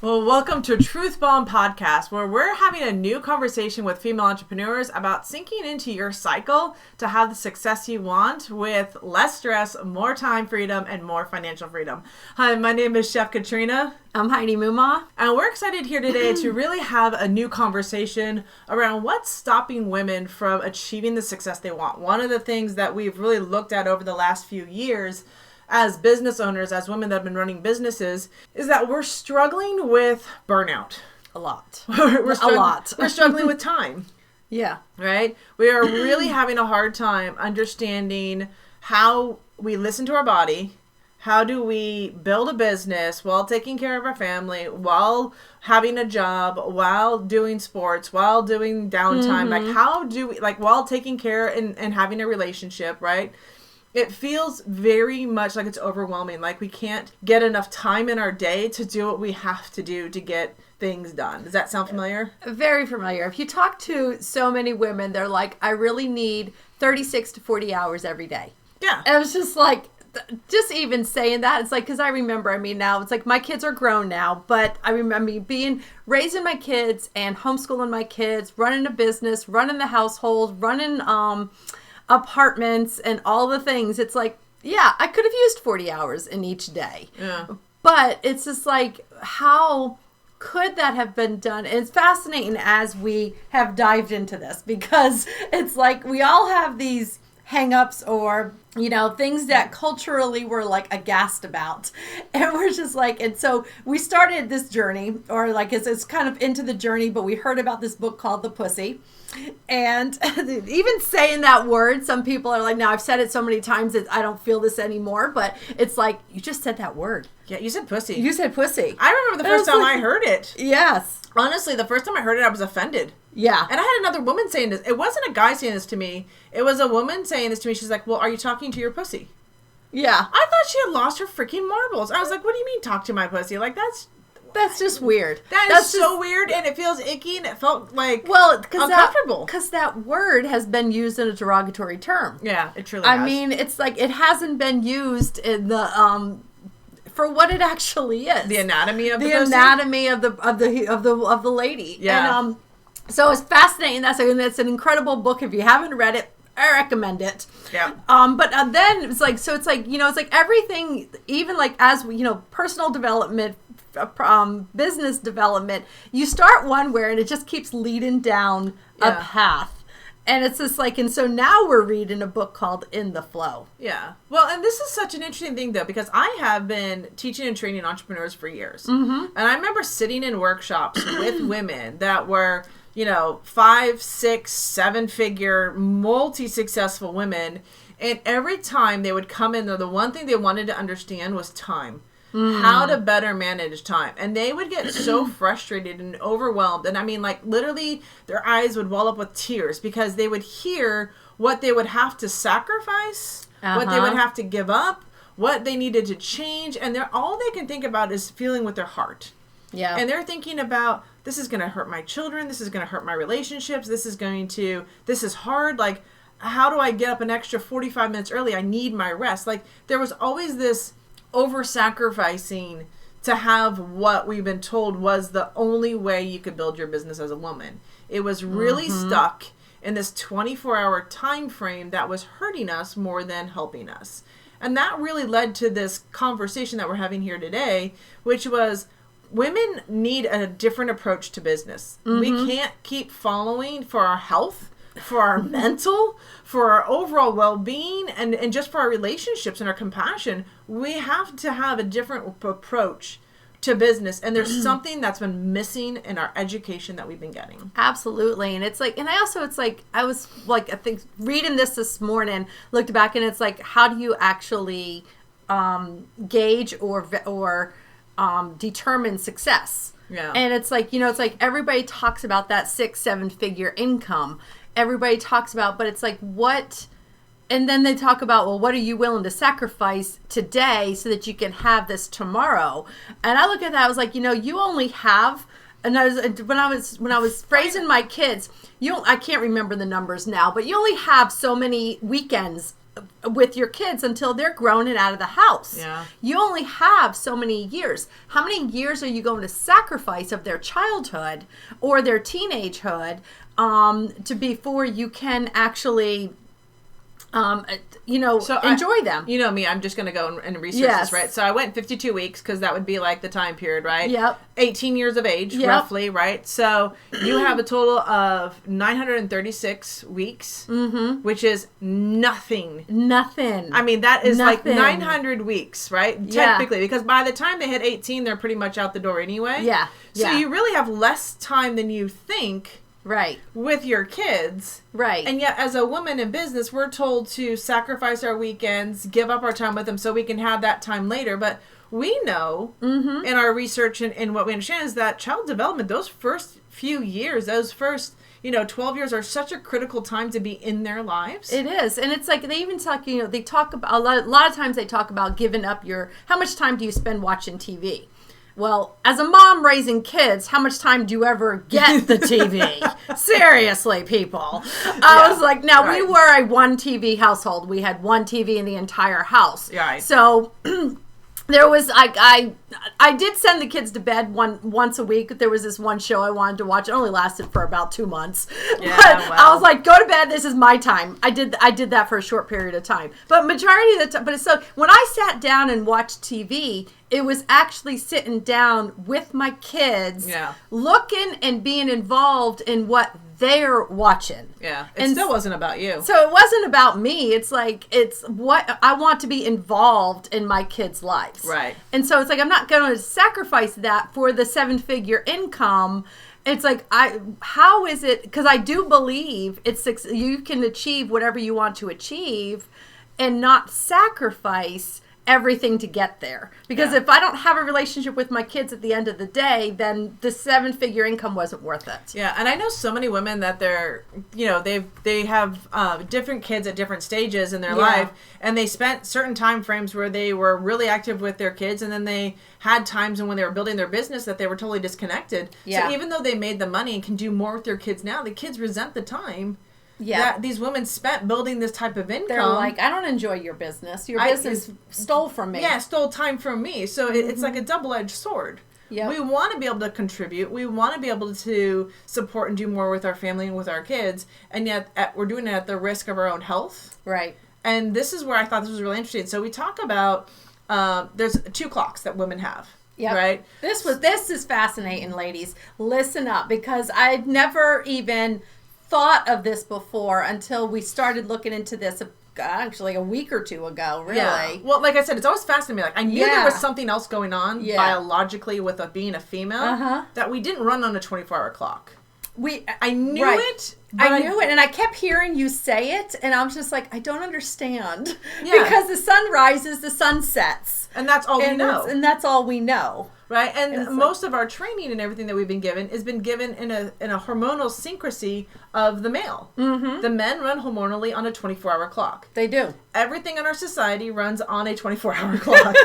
Well, welcome to Truth Bomb Podcast, where we're having a new conversation with female entrepreneurs about sinking into your cycle to have the success you want with less stress, more time freedom, and more financial freedom. Hi, my name is Chef Katrina. I'm Heidi Muma. And we're excited here today to really have a new conversation around what's stopping women from achieving the success they want. One of the things that we've really looked at over the last few years as business owners, as women that have been running businesses, is that we're struggling with burnout. A lot. We're struggling with time. Yeah. Right? We are really having a hard time understanding how we listen to our body. How do we build a business while taking care of our family, while having a job, while doing sports, while doing downtime? Like, how do we, like, while taking care and having a relationship, right? It feels very much like it's overwhelming. Like we can't get enough time in our day to do what we have to do to get things done. Does that sound familiar? Very familiar. If you talk to so many women, they're like, I really need 36 to 40 hours every day. Yeah. And it was just like, just even saying that, it's like, because I remember, now it's like my kids are grown now, but I remember raising my kids and homeschooling my kids, running a business, running the household, running apartments and all the things. It's like, yeah, I could have used 40 hours in each day. Yeah. But it's just like, how could that have been done? And it's fascinating as we have dived into this, because it's like we all have these hang-ups or, things that culturally we're like aghast about. And we're just like, and so we started this journey, or like it's kind of into the journey, but we heard about this book called The Pussy. And even saying that word, some people are like, now I've said it so many times that I don't feel this anymore, but it's like, you just said that word. Yeah, you said pussy. You said pussy. I remember the first time I heard it. Yes. Honestly, the first time I heard it, I was offended. Yeah. And I had another woman saying this. It wasn't a guy saying this to me. It was a woman saying this to me. She's like, well, are you talking to your pussy? Yeah. I thought she had lost her freaking marbles. I was like, what do you mean talk to my pussy? Like, that's just weird. That's so weird, and it feels icky, and it felt like uncomfortable. Because that word has been used in a derogatory term. Yeah, it truly has. I mean, it's like it hasn't been used in the for what it actually is. The anatomy of the anatomy of the lady. Yeah. And so it's fascinating. It's an incredible book. If you haven't read it, I recommend it. Yeah. But then it's like, so it's like, it's like everything, even like as we, personal development, business development, you start one where and it just keeps leading down a path. And it's just like, and so now we're reading a book called In the Flow. Yeah. Well, and this is such an interesting thing, though, because I have been teaching and training entrepreneurs for years. Mm-hmm. And I remember sitting in workshops with women that were, 5, 6, 7-figure, multi-successful women. And every time they would come in, the one thing they wanted to understand was time. How to better manage time. And they would get so frustrated and overwhelmed. And I mean, like, literally, their eyes would well up with tears because they would hear what they would have to sacrifice, what they would have to give up, what they needed to change. And all they can think about is feeling with their heart. Yeah. And they're thinking about, this is going to hurt my children. This is going to hurt my relationships. This is hard. Like, how do I get up an extra 45 minutes early? I need my rest. Like, there was always this over-sacrificing to have what we've been told was the only way you could build your business as a woman. It was really stuck in this 24-hour time frame that was hurting us more than helping us. And that really led to this conversation that we're having here today, which was women need a different approach to business. We can't keep following for our health, for our mental, for our overall well-being, and just for our relationships and our compassion. We have to have a different approach to business. And there's something that's been missing in our education that we've been getting. Absolutely. And it's like, and I was like, I think reading this morning, looked back, and it's like, how do you actually gauge or determine success? Yeah. And it's like, it's like everybody talks about that 6-7 figure income. Everybody talks about, but it's like, what, and then they talk about, well, what are you willing to sacrifice today so that you can have this tomorrow? And I look at that, I was like, you only have, and when I was raising my kids, I can't remember the numbers now, but you only have so many weekends with your kids until they're grown and out of the house. Yeah. You only have so many years. How many years are you going to sacrifice of their childhood or their teenagehood to before you can actually enjoy them? You know me, I'm just going to go and research Yes. this, right? So I went 52 weeks because that would be like the time period, right? Yep. 18 years of age, Yep. roughly, right? So you have a total of 936 weeks, which is nothing. Nothing. I mean, that is like Nothing. 900 weeks, right? Yeah. Technically, because by the time they hit 18, they're pretty much out the door anyway. Yeah. So Yeah. you really have less time than you think Right. with your kids. Right. And yet, as a woman in business, we're told to sacrifice our weekends, give up our time with them so we can have that time later. But we know in our research and what we understand is that child development, those first few years, those first 12 years are such a critical time to be in their lives. It is. And it's like they even talk, they talk about, a lot of times they talk about giving up how much time do you spend watching TV? Well, as a mom raising kids, how much time do you ever get the TV? Seriously, people. I was like, now we were a one TV household. We had one TV in the entire house. Right. So there was like I did send the kids to bed once a week. There was this one show I wanted to watch. It only lasted for about 2 months. Yeah, but well. I was like, go to bed. This is my time. I did that for a short period of time. But majority of the time, but it's so when I sat down and watched TV, it was actually sitting down with my kids, looking and being involved in what they're watching. Yeah. It still wasn't about you. So it wasn't about me. It's like, it's what I want to be involved in my kids' lives. Right. And so it's like, I'm not going to sacrifice that for the 7-figure income. It's like, how is it? Because I do believe you can achieve whatever you want to achieve and not sacrifice everything to get there. Because if I don't have a relationship with my kids at the end of the day, then the 7-figure income wasn't worth it. Yeah, and I know so many women that they're, they have different kids at different stages in their life, and they spent certain time frames where they were really active with their kids, and then they had times when they were building their business that they were totally disconnected. Yeah. So even though they made the money and can do more with their kids now, the kids resent the time that these women spent building this type of income. They're like, I don't enjoy your business. Your business stole from me. Yeah, stole time from me. So it's like a double-edged sword. Yep. We want to be able to contribute. We want to be able to support and do more with our family and with our kids. And yet we're doing it at the risk of our own health. Right. And this is where I thought this was really interesting. So we talk about there's 2 clocks that women have. Yep. Right? This is fascinating, ladies. Listen up, because I'd never even thought of this before until we started looking into this actually a week or 2 ago, really. Yeah. Well, like I said, it's always fascinating me. Like, I knew there was something else going on biologically with being a female that we didn't run on a 24-hour clock. I knew it. I knew it, and I kept hearing you say it, and I was just like, I don't understand. Yeah. Because the sun rises, the sun sets. And that's all we know. And that's all we know. Right? And most of our training and everything that we've been given has been given in a hormonal syncrasy of the male. Mm-hmm. The men run hormonally on a 24-hour clock. They do. Everything in our society runs on a 24-hour clock.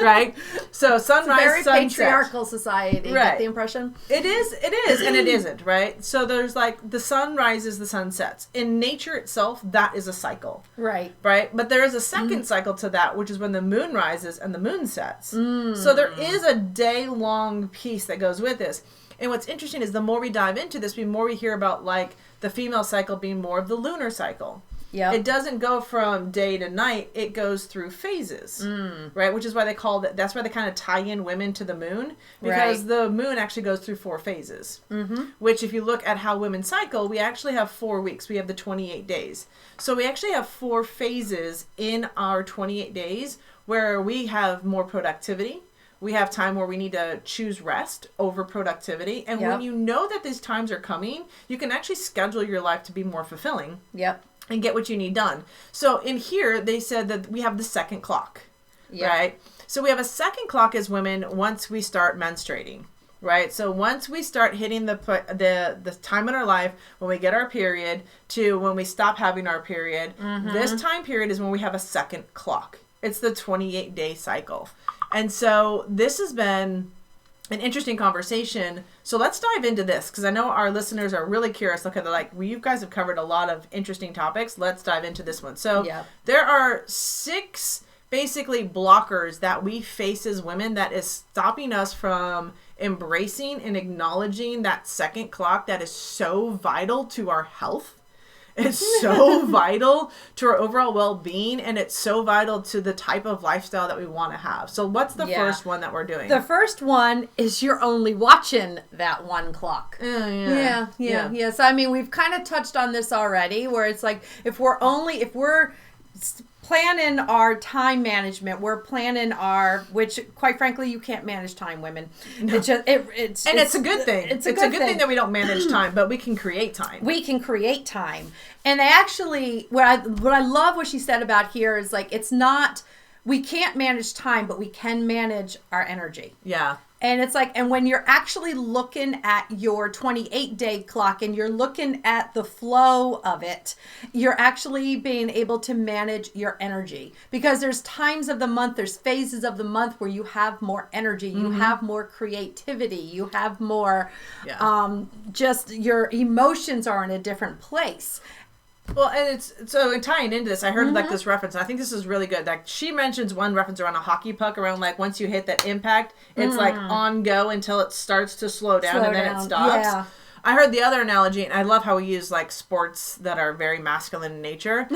Right? So sunrise, it's a very sunset. patriarchal society. Right. Get the impression? It is, and it isn't, right? So there's like the sun rises, the sun sets. In nature itself, that is a cycle. Right. Right? But there is a second cycle to that, which is when the moon rises and the moon sets. So there is a day-long piece that goes with this. And what's interesting is the more we dive into this, the more we hear about like the female cycle being more of the lunar cycle. Yeah. It doesn't go from day to night. It goes through phases, right? Which is why they call that. That's why they kind of tie in women to the moon, because the moon actually goes through 4 phases. Mm-hmm. Which, if you look at how women cycle, we actually have 4 weeks. We have the 28 days. So we actually have 4 phases in our 28 days where we have more productivity. We have time where we need to choose rest over productivity. And when you know that these times are coming, you can actually schedule your life to be more fulfilling. Yep. And get what you need done. So in here, they said that we have the second clock, right? So we have a second clock as women once we start menstruating, right? So once we start hitting the time in our life when we get our period to when we stop having our period, this time period is when we have a second clock. It's the 28-day cycle. And so this has been an interesting conversation. So let's dive into this, because I know our listeners are really curious. Look at well, you guys have covered a lot of interesting topics. Let's dive into this one. So there are 6 basically blockers that we face as women that is stopping us from embracing and acknowledging that second clock that is so vital to our health. It's so vital to our overall well-being, and it's so vital to the type of lifestyle that we want to have. So what's the first one that we're doing? The first one is you're only watching that 1 clock. Yeah. So, I mean, we've kind of touched on this already, where it's like, if we're planning our time management, we're planning which quite frankly, you can't manage time, women. No. It's a good thing. It's a good thing that we don't manage time, but we can create time. We can create time. And they actually, what I love what she said about here is like, it's not, we can't manage time, but we can manage our energy. Yeah. And it's like, and when you're actually looking at your 28-day clock and you're looking at the flow of it, you're actually being able to manage your energy. Because there's times of the month, there's phases of the month where you have more energy, you have more creativity, you have more, just your emotions are in a different place. Well, and it's so in tying into this, I heard like this reference, and I think this is really good. Like she mentions one reference around a hockey puck, around like once you hit that impact, it's like on go until it starts to slow down and then it stops. Yeah. I heard the other analogy, and I love how we use like sports that are very masculine in nature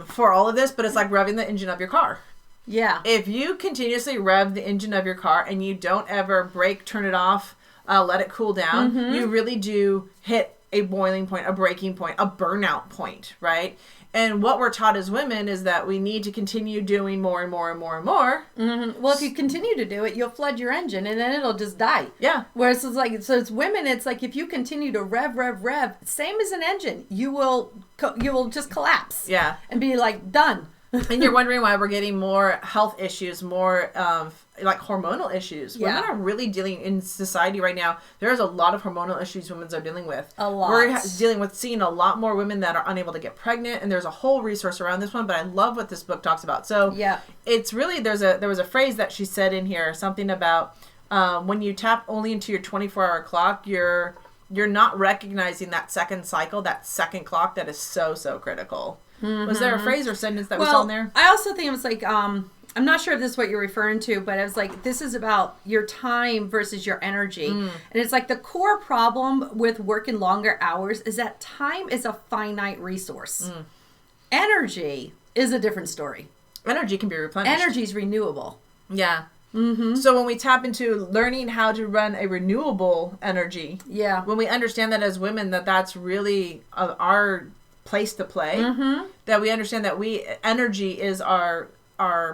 for all of this, but it's like revving the engine of your car. Yeah. If you continuously rev the engine of your car and you don't ever brake, turn it off, let it cool down, you really do hit a boiling point, a breaking point, a burnout point, right? And what we're taught as women is that we need to continue doing more and more and more and more. Well, if you continue to do it, you'll flood your engine and then it'll just die. Yeah. Whereas it's like, so it's women, it's like if you continue to rev, same as an engine, you will just collapse. Yeah. And be like, done. And you're wondering why we're getting more health issues, more like hormonal issues. Women are really dealing in society right now. There's a lot of hormonal issues women are dealing with. A lot. We're seeing a lot more women that are unable to get pregnant, and there's a whole resource around this one. But I love what this book talks about. So it's really there was a phrase that she said in here, something about when you tap only into your 24-hour clock, you're not recognizing that second cycle, that second clock that is so critical. Was there a phrase or sentence that was on there? I also think it was like, I'm not sure if this is what you're referring to, but it was like, this is about your time versus your energy. And it's like the core problem with working longer hours is that time is a finite resource. Energy is a different story. Energy can be replenished. Energy is renewable. Yeah. So when we tap into learning how to run a renewable energy, when we understand that as women, that's really our place to play, that we understand that energy is our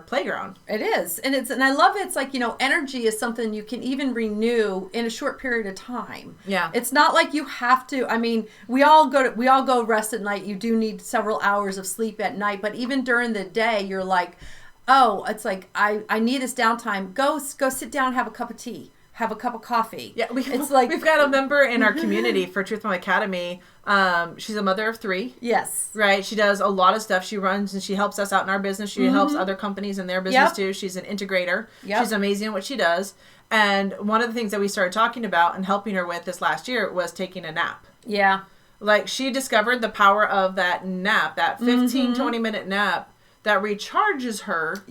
playground. It is. And I love it. It's like, energy is something you can even renew in a short period of time. Yeah. It's not like you have to, I mean, we all go rest at night. You do need several hours of sleep at night, but even during the day, you're like, oh, it's like, I need this downtime. Go sit down, have a cup of tea. Have a cup of coffee. Yeah, we've got a member in our community for Truth Mom Academy. She's a mother of 3. Yes. Right. She does a lot of stuff. She runs and she helps us out in our business. She helps other companies in their business too. She's an integrator. Yep. She's amazing at what she does. And one of the things that we started talking about and helping her with this last year was taking a nap. Yeah. Like she discovered the power of that nap, that 15, 20-minute nap that recharges her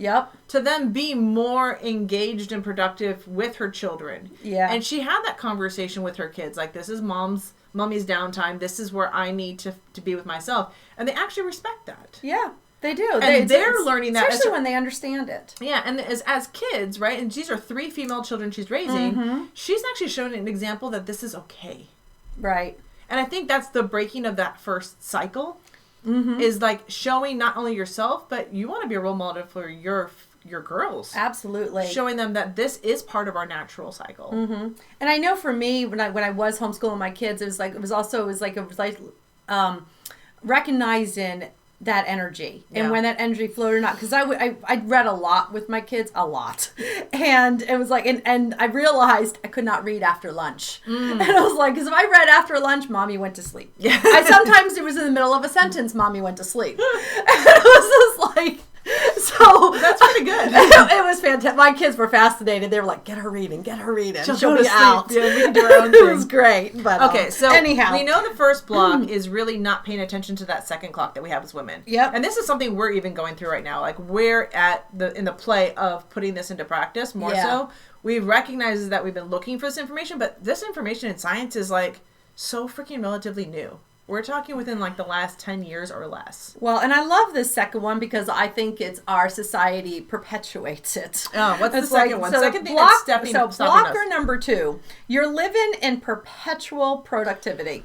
to then be more engaged and productive with her children. Yeah. And she had that conversation with her kids. Like, this is mommy's downtime. This is where I need to be with myself. And they actually respect that. Yeah, they do. And they're learning that. Especially when they understand it. Yeah, and as kids, right? And these are 3 female children she's raising. She's actually shown an example that this is okay. Right. And I think that's the breaking of that first cycle. Is like showing not only yourself, but you want to be a role model for your girls. Absolutely. Showing them that this is part of our natural cycle. And I know for me, when I was homeschooling my kids, it was like recognizing that energy and when that energy flowed or not. Because I read a lot with my kids, a lot. And it was like, and I realized I could not read after lunch. And I was like, because if I read after lunch, mommy went to sleep. Sometimes it was in the middle of a sentence, mommy went to sleep. And it was just like, So that's pretty good. It was fantastic. My kids were fascinated. They were like, get her reading. She'll be out. Yeah, we can do our own thing. It was great. But okay, so anyhow, we know the first block is really not paying attention to that second clock that we have as women. Yep. And this is something we're even going through right now. Like we're in the play of putting this into practice more so. We recognize that we've been looking for this information, but this information in science is like so freaking relatively new. We're talking within like the last 10 years or less. Well, and I love this second one because I think it's our society perpetuates it. Oh, what's the second one? So second thing that's stopping blocker us. number 2, you're living in perpetual productivity.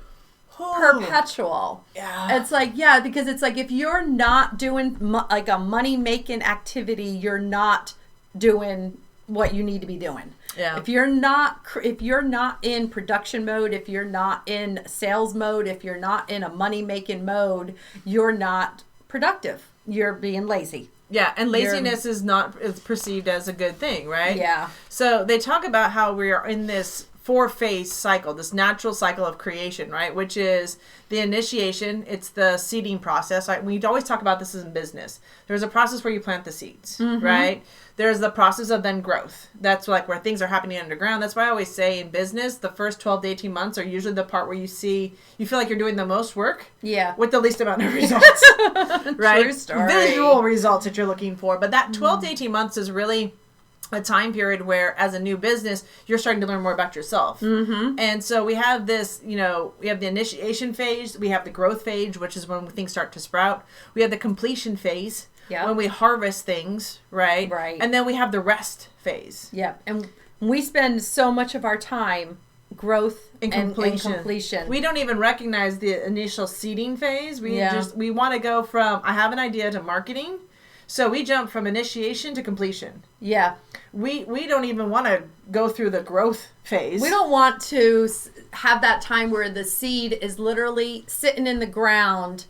Oh, perpetual. Yeah. It's like, because it's like if you're not doing like a money-making activity, you're not doing what you need to be doing. Yeah. If you're not in production mode, if you're not in sales mode, if you're not in a money-making mode, you're not productive. You're being lazy. Yeah, and laziness is perceived as a good thing, right? Yeah. So they talk about how we are in this 4-phase cycle, this natural cycle of creation, right? Which is the initiation, it's the seeding process. Right? We always talk about this in business. There's a process where you plant the seeds, right? There's the process of then growth. That's like where things are happening underground. That's why I always say in business, the first 12 to 18 months are usually the part where you feel like you're doing the most work. Yeah. With the least amount of results. Right? True story. Visual results that you're looking for. But that 12 to 18 months is really a time period where as a new business, you're starting to learn more about yourself. Mm-hmm. And so we have this, we have the initiation phase, we have the growth phase, which is when things start to sprout. We have the completion phase, when we harvest things, right? Right. And then we have the rest phase. Yeah. And we spend so much of our time growth and completion. We don't even recognize the initial seeding phase. We want to go from I have an idea to marketing. So we jump from initiation to completion. Yeah. We don't even want to go through the growth phase. We don't want to have that time where the seed is literally sitting in the ground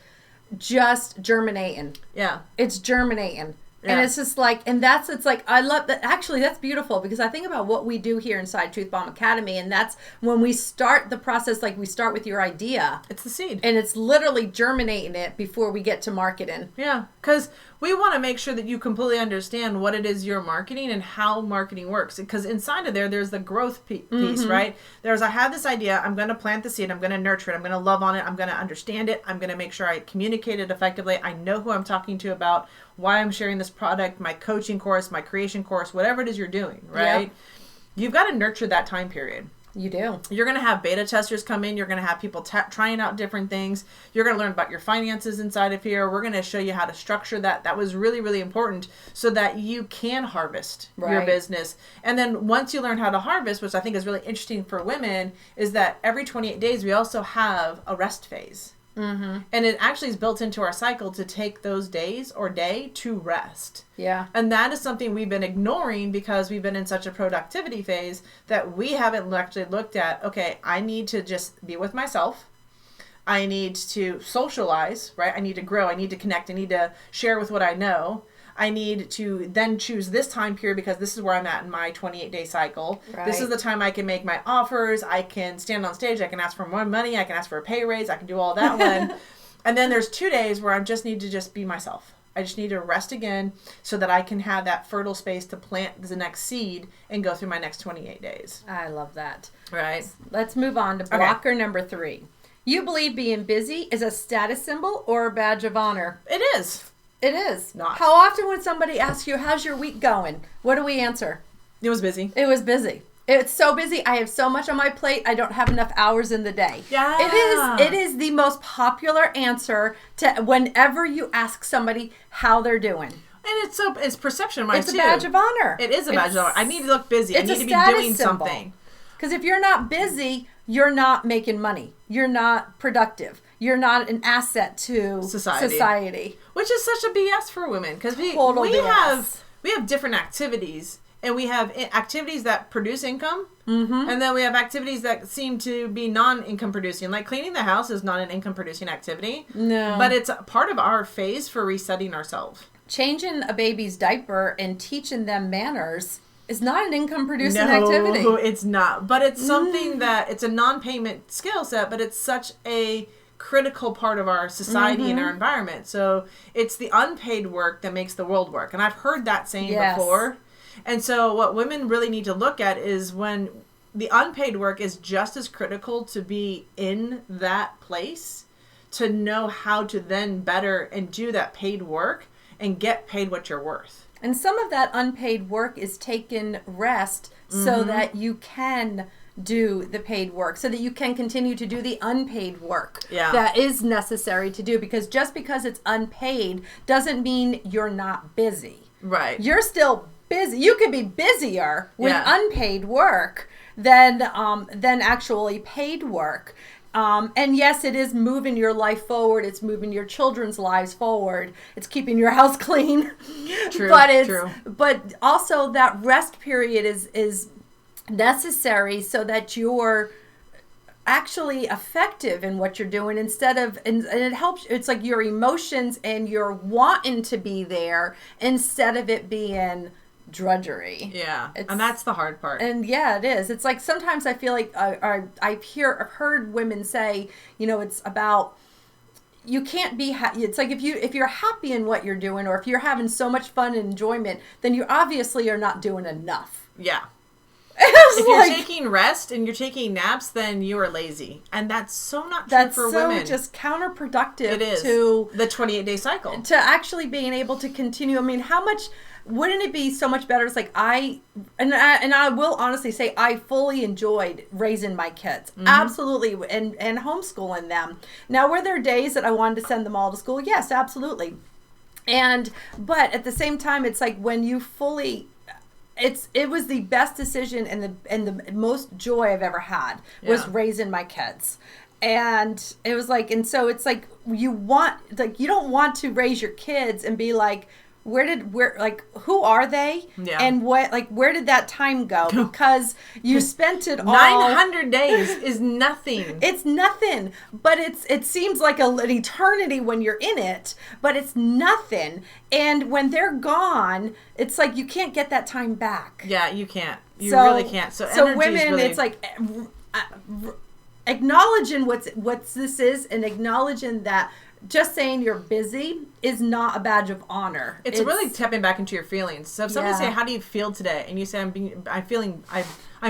just germinating. Yeah. It's germinating. Yeah. And it's just like, it's like, I love that. Actually, that's beautiful because I think about what we do here inside Truth Bomb Academy. And that's when we start the process, like we start with your idea. It's the seed. And it's literally germinating it before we get to marketing. Yeah. Because we want to make sure that you completely understand what it is you're marketing and how marketing works. Because inside of there's the growth piece, right? I have this idea. I'm going to plant the seed. I'm going to nurture it. I'm going to love on it. I'm going to understand it. I'm going to make sure I communicate it effectively. I know who I'm talking to about why I'm sharing this product, my coaching course, my creation course, whatever it is you're doing, right? Yep. You've got to nurture that time period. You do. You're going to have beta testers come in. You're going to have people trying out different things. You're going to learn about your finances inside of here. We're going to show you how to structure that. That was really, really important so that you can harvest your business. And then once you learn how to harvest, which I think is really interesting for women, is that every 28 days we also have a rest phase. Mm-hmm. And it actually is built into our cycle to take those days or day to rest. Yeah. And that is something we've been ignoring because we've been in such a productivity phase that we haven't actually looked at, okay, I need to just be with myself. I need to socialize, right? I need to grow. I need to connect. I need to share with what I know. I need to then choose this time period because this is where I'm at in my 28-day cycle. Right. This is the time I can make my offers. I can stand on stage. I can ask for more money. I can ask for a pay raise. I can do all that one. And then there's 2 days where I just need to just be myself. I just need to rest again so that I can have that fertile space to plant the next seed and go through my next 28 days. I love that. Right. Let's move on to blocker number 3. You believe being busy is a status symbol or a badge of honor? It is. It is. Not. How often when somebody asks you, how's your week going? What do we answer? It was busy. It was busy. It's so busy. I have so much on my plate. I don't have enough hours in the day. Yeah. It is the most popular answer to whenever you ask somebody how they're doing. And it's perception of mine, It's a badge of honor. It is a badge of honor. I need to look busy. I need to be doing something. Because if you're not busy, you're not making money. You're not productive. You're not an asset to society. Which is such a BS for women because we have different activities and we have activities that produce income and then we have activities that seem to be non-income producing. Like cleaning the house is not an income producing activity. No. But it's part of our phase for resetting ourselves. Changing a baby's diaper and teaching them manners is not an income producing activity. No, it's not. But it's something that it's a non-payment skill set, but it's such a critical part of our society and our environment. So it's the unpaid work that makes the world work. And I've heard that saying before. And so what women really need to look at is when the unpaid work is just as critical to be in that place, to know how to then better and do that paid work and get paid what you're worth. And some of that unpaid work is taking rest so that you can do the paid work, so that you can continue to do the unpaid work that is necessary to do, because just because it's unpaid doesn't mean you're not busy. Right. You're still busy. You could be busier with unpaid work than actually paid work. And yes, it is moving your life forward. It's moving your children's lives forward. It's keeping your house clean. True. But also that rest period is necessary so that you're actually effective in what you're doing, instead of, and it helps. It's like your emotions and your wanting to be there instead of it being drudgery. Yeah. And that's the hard part. And yeah, it is. It's like sometimes I feel like I've heard women say, you know, it's about, you can't be it's like if you're happy in what you're doing, or if you're having so much fun and enjoyment, then you obviously are not doing enough. Yeah. If you're taking rest and you're taking naps, then you are lazy. And that's so not true for women. That's so just counterproductive. It is. To the 28-day cycle. To actually being able to continue. I mean, how much, wouldn't it be so much better? It's like I will honestly say I fully enjoyed raising my kids. Absolutely. And homeschooling them. Now, were there days that I wanted to send them all to school? Yes, absolutely. But at the same time, it's like when you fully... It was the best decision and the most joy I've ever had was raising my kids. And it was like, and so it's like you don't want to raise your kids and be like, who are they? Yeah. And where did that time go? Because you spent it all. 900 days is nothing. It's nothing, but it seems like an eternity when you're in it, but it's nothing. And when they're gone, it's like you can't get that time back. Yeah, you can't. You really can't. So women, really... it's like acknowledging what this is, and acknowledging that just saying you're busy is not a badge of honor. It's really tapping back into your feelings. So if somebody say, "How do you feel today?" and you say, I'm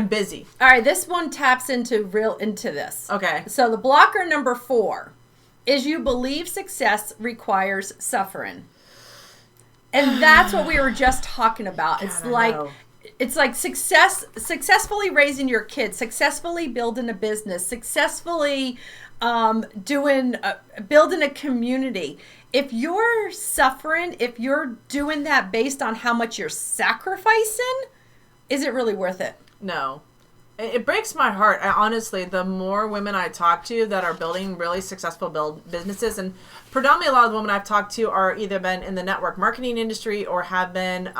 busy. All right, this one taps into this. Okay. So the blocker number 4 is you believe success requires suffering. And that's what we were just talking about. God, it's like successfully raising your kids, successfully building a business, successfully building a community. If you're suffering, if you're doing that based on how much you're sacrificing, is it really worth it? No. It breaks my heart. Honestly, the more women I talk to that are building really successful businesses, and predominantly a lot of the women I've talked to are either been in the network marketing industry or have been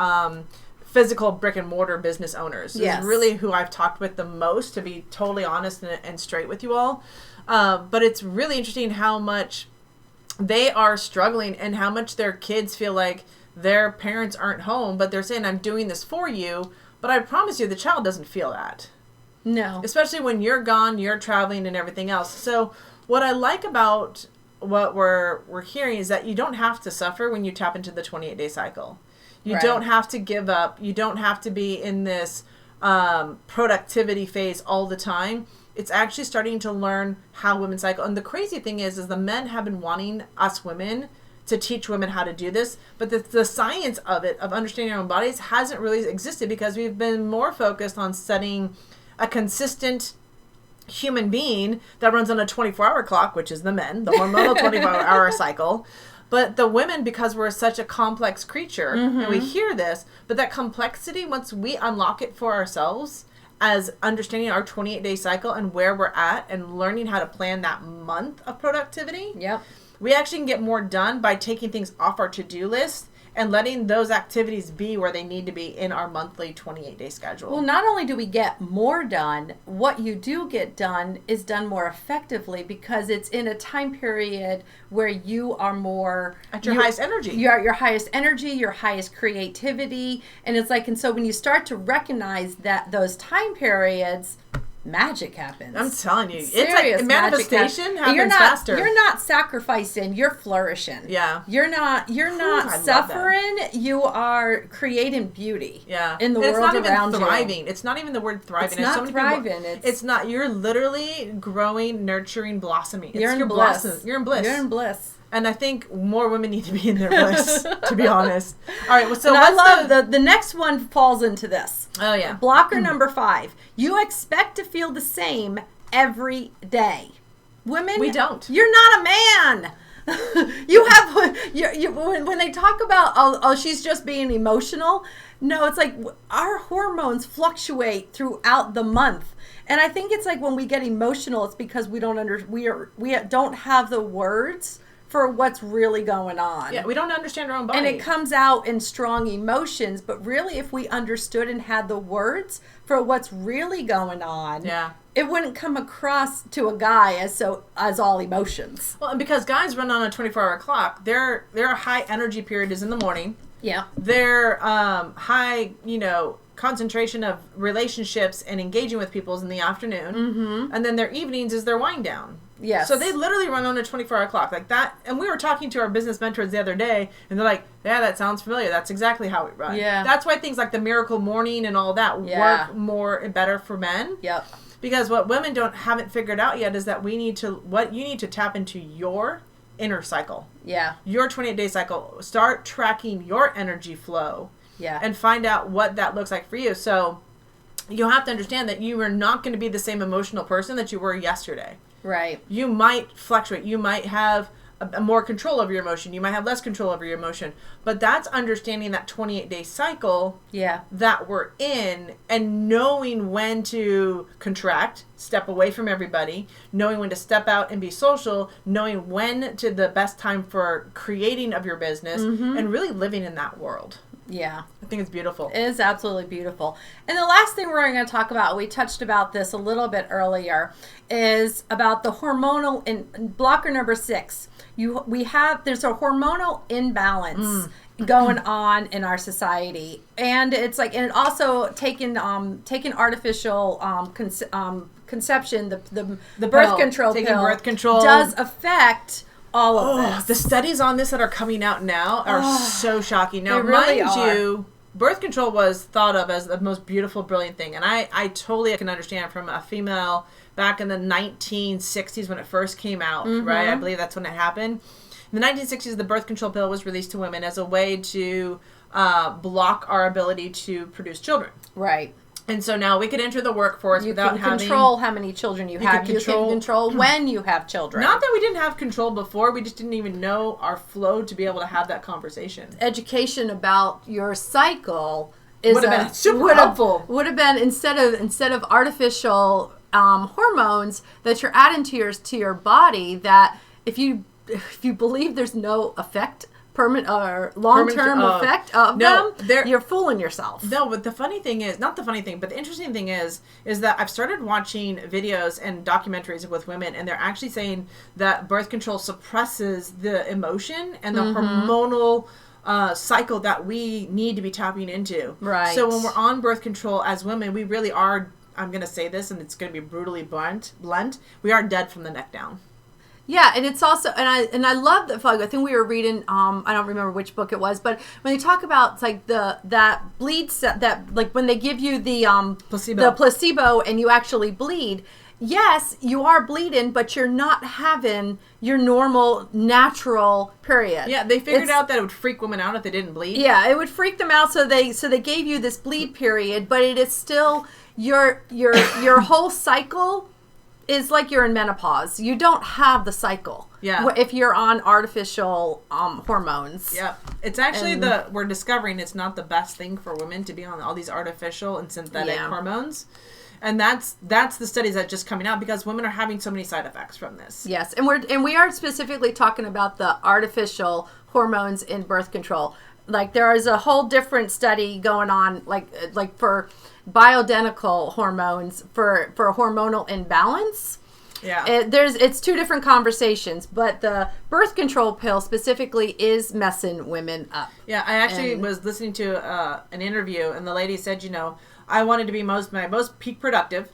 physical brick and mortar business owners. Yes. Is really who I've talked with the most, to be totally honest and straight with you all. But it's really interesting how much they are struggling and how much their kids feel like their parents aren't home, but they're saying, I'm doing this for you. But I promise you, the child doesn't feel that. No. Especially when you're gone, you're traveling and everything else. So what I like about what we're hearing is that you don't have to suffer when you tap into the 28-day cycle. You don't have to give up. You don't have to be in this productivity phase all the time. It's actually starting to learn how women cycle. And the crazy thing is the men have been wanting us women to teach women how to do this. But the science of it, of understanding our own bodies, hasn't really existed because we've been more focused on studying a consistent human being that runs on a 24-hour clock, which is the men, the hormonal 24-hour cycle. But the women, because we're such a complex creature, and we hear this, but that complexity, once we unlock it for ourselves, as understanding our 28-day cycle and where we're at and learning how to plan that month of productivity, we actually can get more done by taking things off our to-do list and letting those activities be where they need to be in our monthly 28-day schedule. Well, not only do we get more done, what you do get done is done more effectively because it's in a time period where you are more... At your highest energy. You're at your highest energy, your highest creativity. And it's like, and so when you start to recognize that those time periods, magic happens. I'm telling you, Serious it's like manifestation happens faster. You're not sacrificing, you're flourishing. Yeah. You're not I suffering, you are creating beauty. Yeah. In the and world it's not around even thriving. you. It's not even the word thriving. It's not so many thriving. It's not. You're literally growing, nurturing, blossoming. You're in bliss. You're in bliss. You're in bliss. And I think more women need to be in their bliss, to be honest. All right, well, so and I love the next one falls into this. Oh, yeah. Blocker number 5. You expect to feel the same every day. Women, we don't. You're not a man. You have when they talk about oh she's just being emotional. No, it's like our hormones fluctuate throughout the month. And I think it's like when we get emotional, it's because we don't don't have the words for what's really going on. Yeah, we don't understand our own body. And it comes out in strong emotions, but really if we understood and had the words for what's really going on, it wouldn't come across to a guy as all emotions. Well, and because guys run on a 24-hour clock, their high energy period is in the morning. Yeah. Their high, concentration of relationships and engaging with people is in the afternoon. Mm-hmm. And then their evenings is their wind down. Yes. So they literally run on a 24-hour clock like that. And we were talking to our business mentors the other day, and they're like, yeah, that sounds familiar. That's exactly how we run. Yeah. That's why things like the miracle morning and all that work more and better for men. Yep. Because what women haven't figured out yet is that you need to tap into your inner cycle. Yeah. Your 28-day cycle. Start tracking your energy flow. Yeah. And find out what that looks like for you. So you'll have to understand that you are not going to be the same emotional person that you were yesterday. Right. You might fluctuate. You might have a more control over your emotion. You might have less control over your emotion. But that's understanding that 28-day cycle that we're in and knowing when to contract, step away from everybody, knowing when to step out and be social, knowing when to the best time for creating of your business, and really living in that world. Yeah. I think it's beautiful. It is absolutely beautiful. And the last thing we're going to talk about, we touched about this a little bit earlier, is about the hormonal in blocker number 6. There's a hormonal imbalance going on in our society. And it's like, and it also taking artificial conception, the birth control taking pill birth control does affect all of this. The studies on this that are coming out now are so shocking. Now, they really mind you, birth control was thought of as the most beautiful, brilliant thing. And I totally can understand from a female back in the 1960s when it first came out, right? I believe that's when it happened. In the 1960s, the birth control pill was released to women as a way to block our ability to produce children. Right. And so now we could enter the workforce without having... You can control how many children you have. You can control when you have children. Not that we didn't have control before. We just didn't even know our flow to be able to have that conversation. Education about your cycle would have been super helpful. Would have been instead of artificial hormones that you're adding to your body, that if you believe there's no effect, permanent or long-term effect of them, you're fooling yourself. No, but the funny thing is, not the funny thing, but the interesting thing is that I've started watching videos and documentaries with women, and they're actually saying that birth control suppresses the emotion and the hormonal cycle that we need to be tapping into. Right. So when we're on birth control as women, we really are, I'm going to say this, and it's going to be brutally blunt, we are dead from the neck down. Yeah, and it's also, and I love that. I think we were reading, I don't remember which book it was, but when they talk about like that bleed set, that like when they give you the placebo and you actually bleed. Yes, you are bleeding, but you're not having your normal natural period. Yeah, they figured out that it would freak women out if they didn't bleed. Yeah, it would freak them out, so they gave you this bleed period, but it is still your whole cycle is like you're in menopause. You don't have the cycle. Yeah. If you're on artificial hormones. Yeah. It's actually we're discovering it's not the best thing for women to be on all these artificial and synthetic hormones. And that's the studies that are just coming out because women are having so many side effects from this. Yes. And we are specifically talking about the artificial hormones in birth control. Like there is a whole different study going on like for bioidentical hormones for hormonal imbalance. Yeah. It's two different conversations, but the birth control pill specifically is messing women up. Yeah, I actually was listening to an interview, and the lady said, I wanted to be my most peak productive,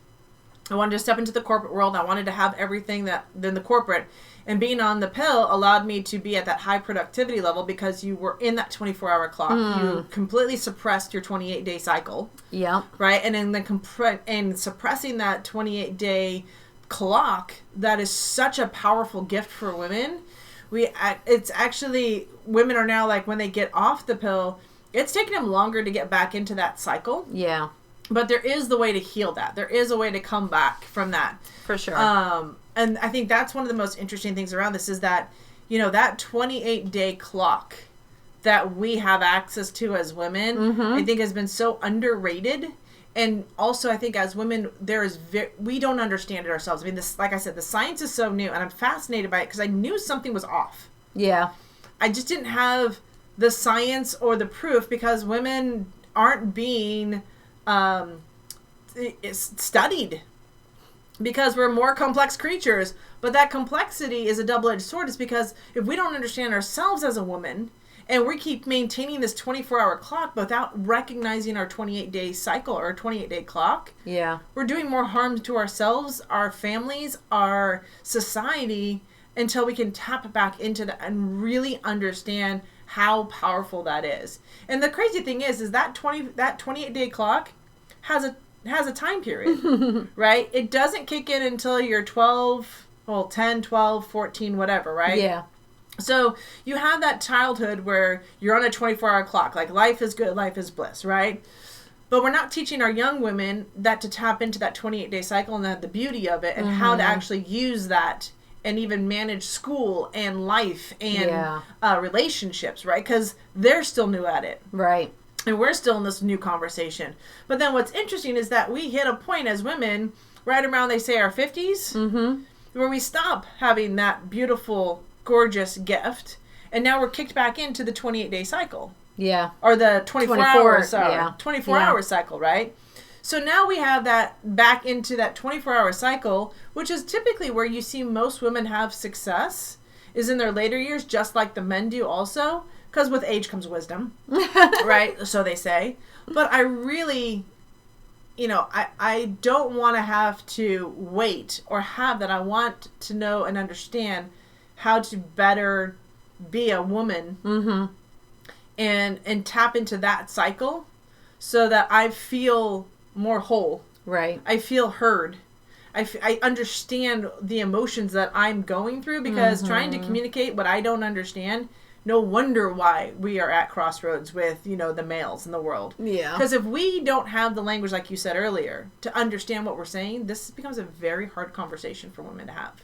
I wanted to step into the corporate world. I wanted to have everything that in the corporate. And being on the pill allowed me to be at that high productivity level because you were in that 24-hour clock. You completely suppressed your 28-day cycle. Yeah. Right? And then suppressing that 28-day clock, that is such a powerful gift for women. It's actually, women are now like, when they get off the pill, it's taking them longer to get back into that cycle. Yeah. But there is the way to heal that. There is a way to come back from that. For sure. And I think that's one of the most interesting things around this is that, that 28-day clock that we have access to as women, I think has been so underrated. And also, I think as women, we don't understand it ourselves. I mean, this, like I said, the science is so new, and I'm fascinated by it because I knew something was off. Yeah. I just didn't have the science or the proof because women aren't being studied. Because we're more complex creatures. But that complexity is a double-edged sword. It's because if we don't understand ourselves as a woman, and we keep maintaining this 24-hour clock without recognizing our 28-day cycle or 28-day clock, we're doing more harm to ourselves, our families, our society, until we can tap back into that and really understand how powerful that is. And the crazy thing is that 28-day clock has a time period, right? It doesn't kick in until you're 10, 12, 14, whatever, right? Yeah. So you have that childhood where you're on a 24-hour clock, like life is good, life is bliss, right? But we're not teaching our young women that to tap into that 28-day cycle and the beauty of it and how to actually use that and even manage school and life and relationships, right? Because they're still new at it. Right. And we're still in this new conversation. But then what's interesting is that we hit a point as women right around, they say, our 50s, where we stop having that beautiful, gorgeous gift. And now we're kicked back into the 28-day cycle. Yeah. Or the 24-hour cycle, right? So now we have that back into that 24-hour cycle, which is typically where you see most women have success, is in their later years, just like the men do also. Because with age comes wisdom, right? So they say. But I really, I don't want to have to wait or have that. I want to know and understand how to better be a woman and tap into that cycle so that I feel more whole. Right. I feel heard. I understand the emotions that I'm going through because trying to communicate what I don't understand, no wonder why we are at crossroads with, the males in the world. Yeah. Because if we don't have the language, like you said earlier, to understand what we're saying, this becomes a very hard conversation for women to have.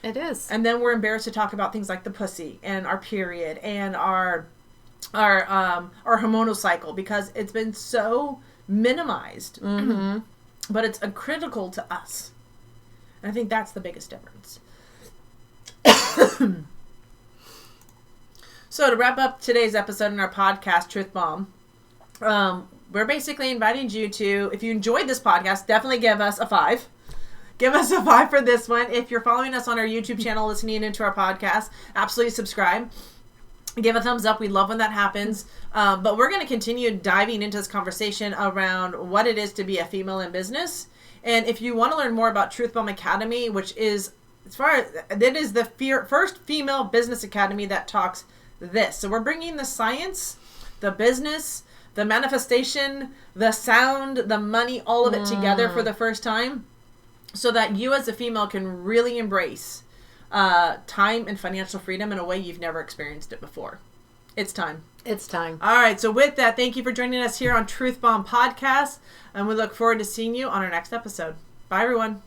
It is. And then we're embarrassed to talk about things like the pussy and our period and our hormonal cycle because it's been so minimized. But it's critical to us. And I think that's the biggest difference. So to wrap up today's episode in our podcast, Truth Bomb, we're basically inviting you to, if you enjoyed this podcast, definitely give us a 5. Give us a 5 for this one. If you're following us on our YouTube channel, listening into our podcast, absolutely subscribe. Give a thumbs up. We love when that happens. But we're going to continue diving into this conversation around what it is to be a female in business. And if you want to learn more about Truth Bomb Academy, which is, that is the first female business academy that talks this. So we're bringing the science, the business, the manifestation, the sound, the money, all of it together for the first time so that you as a female can really embrace time and financial freedom in a way you've never experienced it before. It's time. It's time. All right. So with that, thank you for joining us here on Truth Bomb Podcast. And we look forward to seeing you on our next episode. Bye, everyone.